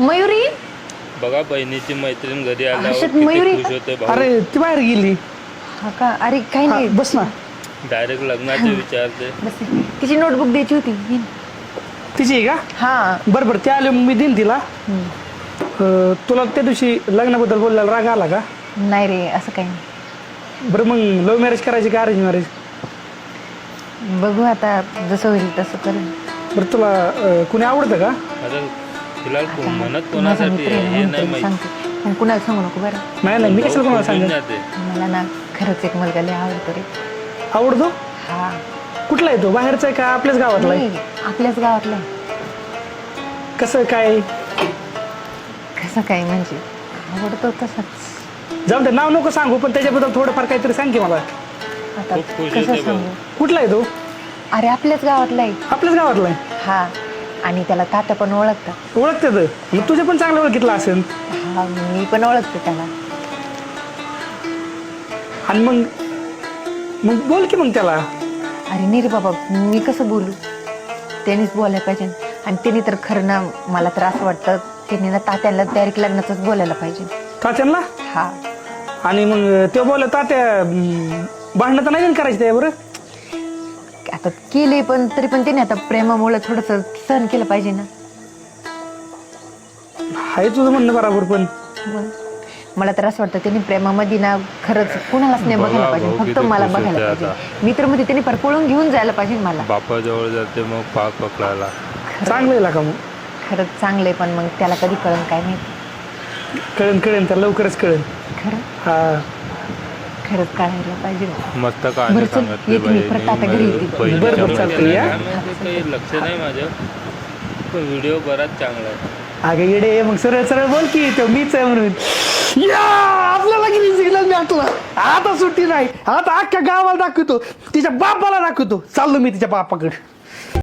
मयुरी बघा बहिणीची मैत्रीण घरी अशा आल्यावर मयुरी किती खुश होते भाऊ. अरे ती बाहेर गेली. हा का? अरे काही हा, नाही बस ना. डायरेक्ट लग्नाचे विचारते. बस तिची नोटबुक द्यायची होती तिची आहे का? हा बरं बरं, ते आले मग मी देईन तिला. तुला त्या दिवशी लग्नाबद्दल बोलल्याला राग आला का? नाही रे असं काही नाही. बरं मग लव्ह मॅरेज करायची का अरेंज मॅरेज? बघू आता जसं होईल तसं करेन. बरं तुला कुणी आवडतं का? अरे तिला म्हणत माझा कोणासाठी मित्र आहे ना, हे म्हणून नाही तुला माहिती. सांगते. पण कुणाला सांगू नको बरं. नाही नाही, मी कशाला कोणाला सांगेन. जाते. मला ना खरंच एक मुलगा लय आवडतो रे. आवडतो? हा कुठला आहे तो? बाहेरचा आहे का आपल्याच गावातला आहे? नाही, आपल्याच गावातला आहे. कसं काय? कसं काय म्हणजे आवडतो तसंच. जाऊन ते नाव नको सांगू, पण त्याच्याबद्दल थोडंफार काहीतरी सांग की मला. आता खूप खुश कसं होते सांगू? कुठला आहे तो? अरे आपल्याच गावातला आहे. आपल्याच गावातला आहे? हा आणि त्याला तात्या पण ओळखतात. ओळखते तर मग तुझे पण चांगलं ओळखीतलं असेल. हा मी पण ओळखते त्याला. आणि मग मग बोल की मग त्याला. अरे नाही रे बाबा, मी कसं बोलू? त्यांनीच बोलायला पाहिजे. आणि त्यांनी तर खरं ना, मला तर असं वाटतं त्यांनी ना तात्याला डायरेक्ट लग्नाचंच बोलायला पाहिजे. तात्यांना? हा आणि मग ते बोल तात्या भांडणं तर नाही करायचं त्याबरोबर? आता केले पण तरी पण त्याने आता प्रेमामुळे थोडस सहन केलं पाहिजे ना. आहे तुझं म्हणणं बरोबर, पण मग मला तर असं वाटतं त्यांनी प्रेमामध्ये ना खरंच कुणालाच नाही बघा, बघायला पाहिजे, भाऊ फक्त किती मला खुश बघायला होते पाहिजे. मी तर मध्ये त्यांनी परपळून घेऊन जायला पाहिजे मला. बापाजवळ जाते मग पाक पकडायला. चांगलं आहे का? मग खरंच चांगलंय, पण मग त्याला कधी कळण काय नाही. कळेन कळेन, तर लवकरच कळेन. खरं हा खरंच कळायला पाहिजे. मस्त बरं, कहाणी चल, सांगितली येते मी परत आता घरी येते. बहिणीच्या बरं, बरं, चालतंय, मैत्रिणीला. या. त्यामध्ये काही लक्ष नाही माझं, पण व्हिडिओ बराच चांगला आहे. अगं येडे, मग सरळ सरळ बोल की तो मीच आहे म्हणून. या आपल्याला किती सिग्नल भेटला. आता सुट्टी नाही, आता अख्ख्या गावाला दाखवतो, तिच्या बापाला दाखवतो. चाललो मी तिच्या बापाकडे.